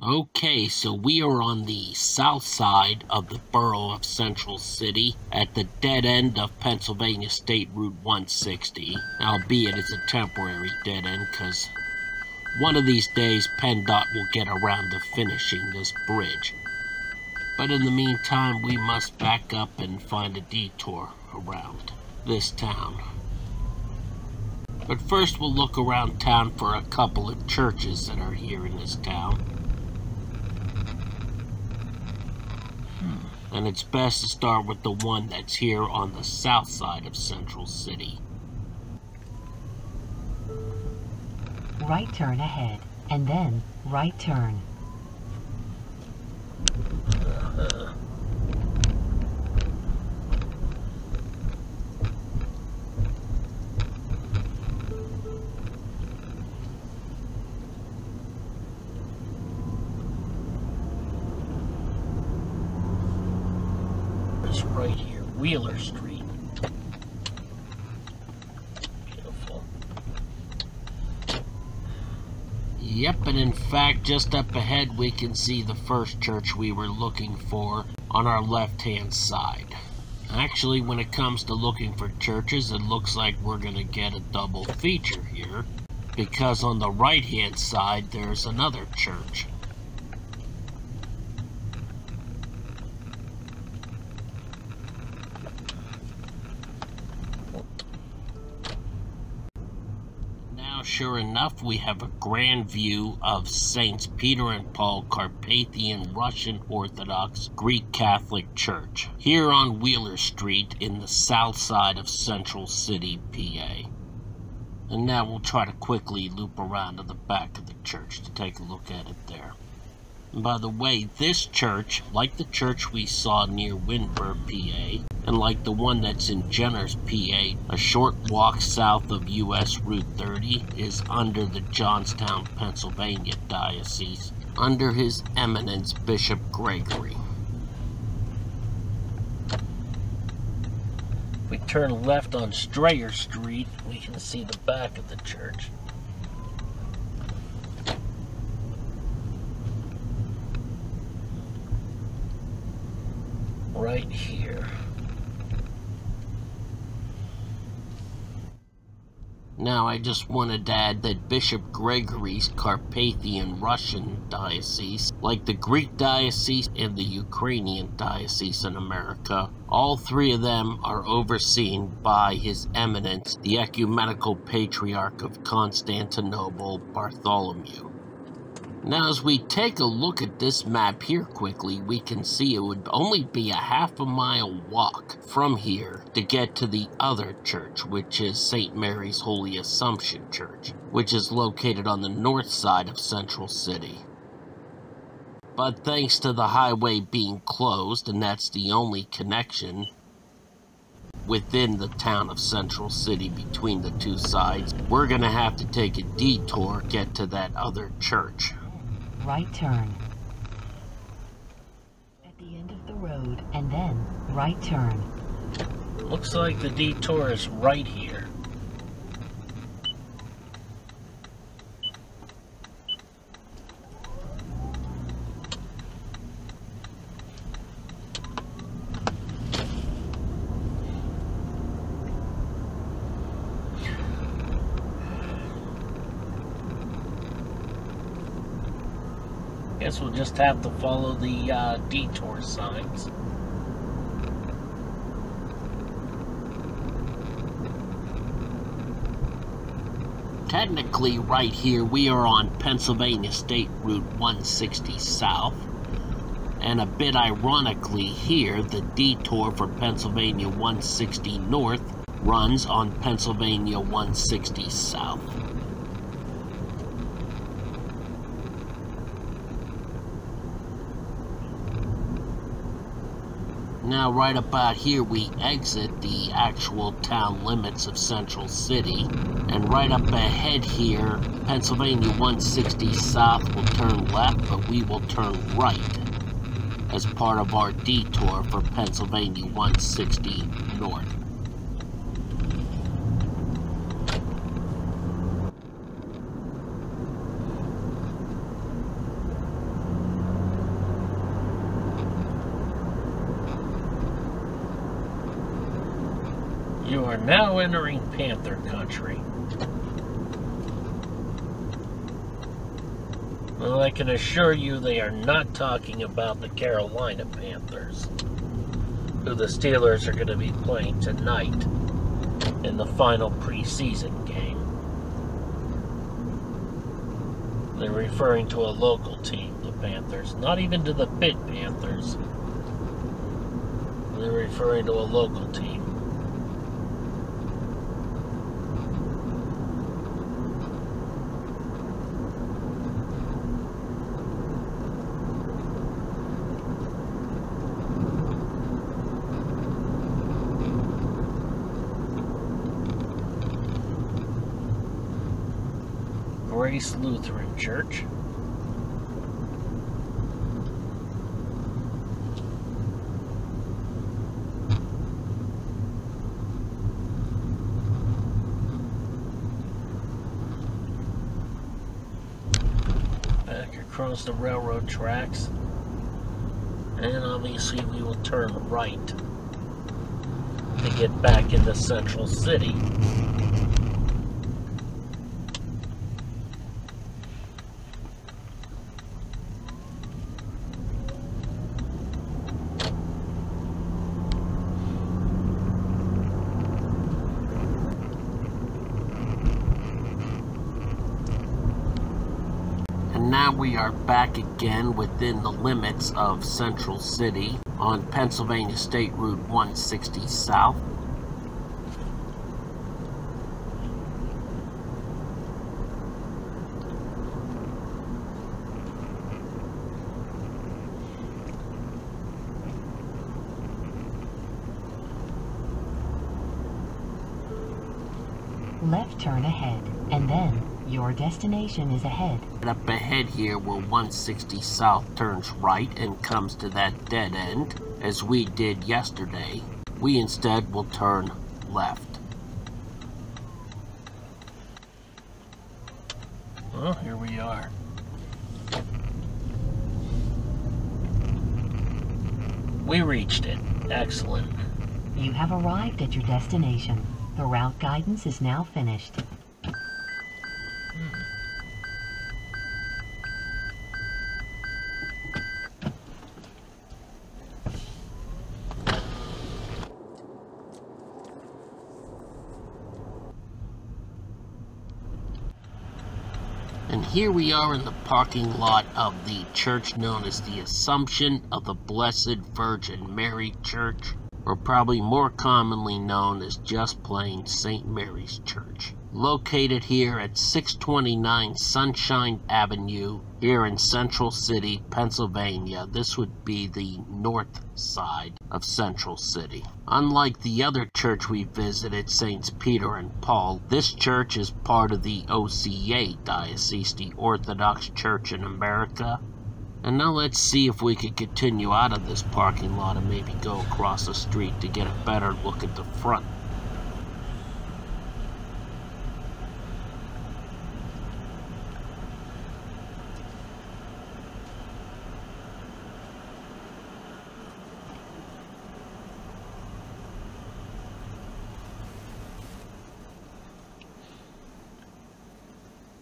Okay, so we are on the south side of the borough of Central City at the dead end of Pennsylvania State Route 160, albeit it's a temporary dead end because one of these days PennDOT will get around to finishing this bridge. But in the meantime, we must back up and find a detour around this town. But first we'll look around town for a couple of churches that are here in this town. And it's best to start with the one that's here on the south side of Central City. Right turn ahead, and then right turn. It's right here, Wheeler Street. Beautiful. Yep, and in fact, just up ahead we can see the first church we were looking for on our left-hand side. Actually, when it comes to looking for churches, it looks like we're going to get a double feature here, because on the right-hand side there's another church. Sure enough, we have a grand view of Saints Peter and Paul Carpathian Russian Orthodox Greek Catholic Church here on Wheeler Street in the south side of Central City, PA. And now we'll try to quickly loop around to the back of the church to take a look at it there. And by the way, this church, like the church we saw near Windber, PA, and like the one that's in Jenners, PA, a short walk south of US Route 30, is under the Johnstown, Pennsylvania Diocese, under His Eminence Bishop Gregory. If we turn left on Strayer Street, we can see the back of the church. Right here. Now, I just wanted to add that Bishop Gregory's Carpathian Russian Diocese, like the Greek Diocese and the Ukrainian Diocese in America, all three of them are overseen by His Eminence, the Ecumenical Patriarch of Constantinople, Bartholomew. Now, as we take a look at this map here quickly, we can see it would only be a half-a-mile walk from here to get to the other church, which is St. Mary's Holy Assumption Church, which is located on the north side of Central City. But thanks to the highway being closed, and that's the only connection within the town of Central City between the two sides, we're gonna have to take a detour to get to that other church. Right turn. At the end of the road, and then right turn. Looks like the detour is right here. Guess we'll just have to follow the detour signs. Technically, right here, we are on Pennsylvania State Route 160 South. And a bit ironically here, the detour for Pennsylvania 160 North runs on Pennsylvania 160 South. Now, right about here, we exit the actual town limits of Central City. And right up ahead here, Pennsylvania 160 South will turn left, but we will turn right as part of our detour for Pennsylvania 160 North. You are now entering Panther country. Well, I can assure you they are not talking about the Carolina Panthers, who the Steelers are going to be playing tonight in the final preseason game. They're referring to a local team, the Panthers, not even to the Pitt Panthers. They're referring to a local team. Grace Lutheran Church. Back across the railroad tracks. And obviously we will turn right to get back into Central City. Now we are back again within the limits of Central City on Pennsylvania State Route 160 South. Left turn ahead, and then your destination is ahead. Up ahead here where 160 South turns right and comes to that dead end, as we did yesterday, we instead will turn left. Well, here we are. We reached it. Excellent. You have arrived at your destination. The route guidance is now finished. And here we are in the parking lot of the church known as the Assumption of the Blessed Virgin Mary Church, or probably more commonly known as just plain St. Mary's Church. Located here at 629 Sunshine Avenue here in Central City, Pennsylvania. This would be the north side of Central City. Unlike the other church we visited, Saints Peter and Paul, this church is part of the OCA Diocese, the Orthodox Church in America. And now let's see if we can continue out of this parking lot and maybe go across the street to get a better look at the front.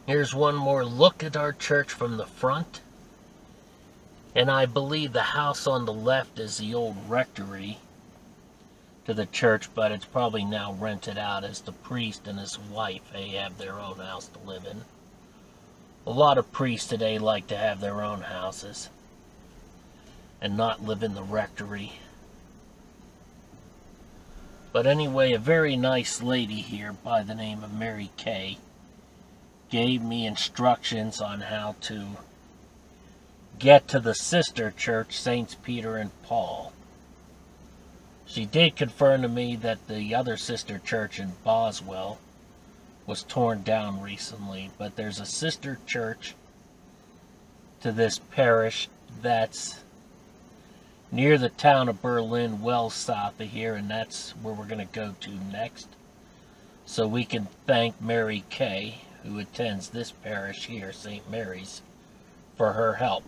Here's one more look at our church from the front. And I believe the house on the left is the old rectory to the church, but it's probably now rented out as the priest and his wife, they have their own house to live in. A lot of priests today like to have their own houses and not live in the rectory. But anyway, a very nice lady here by the name of Mary Kay gave me instructions on how to get to the sister church, Saints Peter and Paul. She did confirm to me that the other sister church in Boswell was torn down recently, but there's a sister church to this parish that's near the town of Berlin, well south of here, and that's where we're going to go to next. So we can thank Mary Kay, who attends this parish here, St. Mary's, for her help.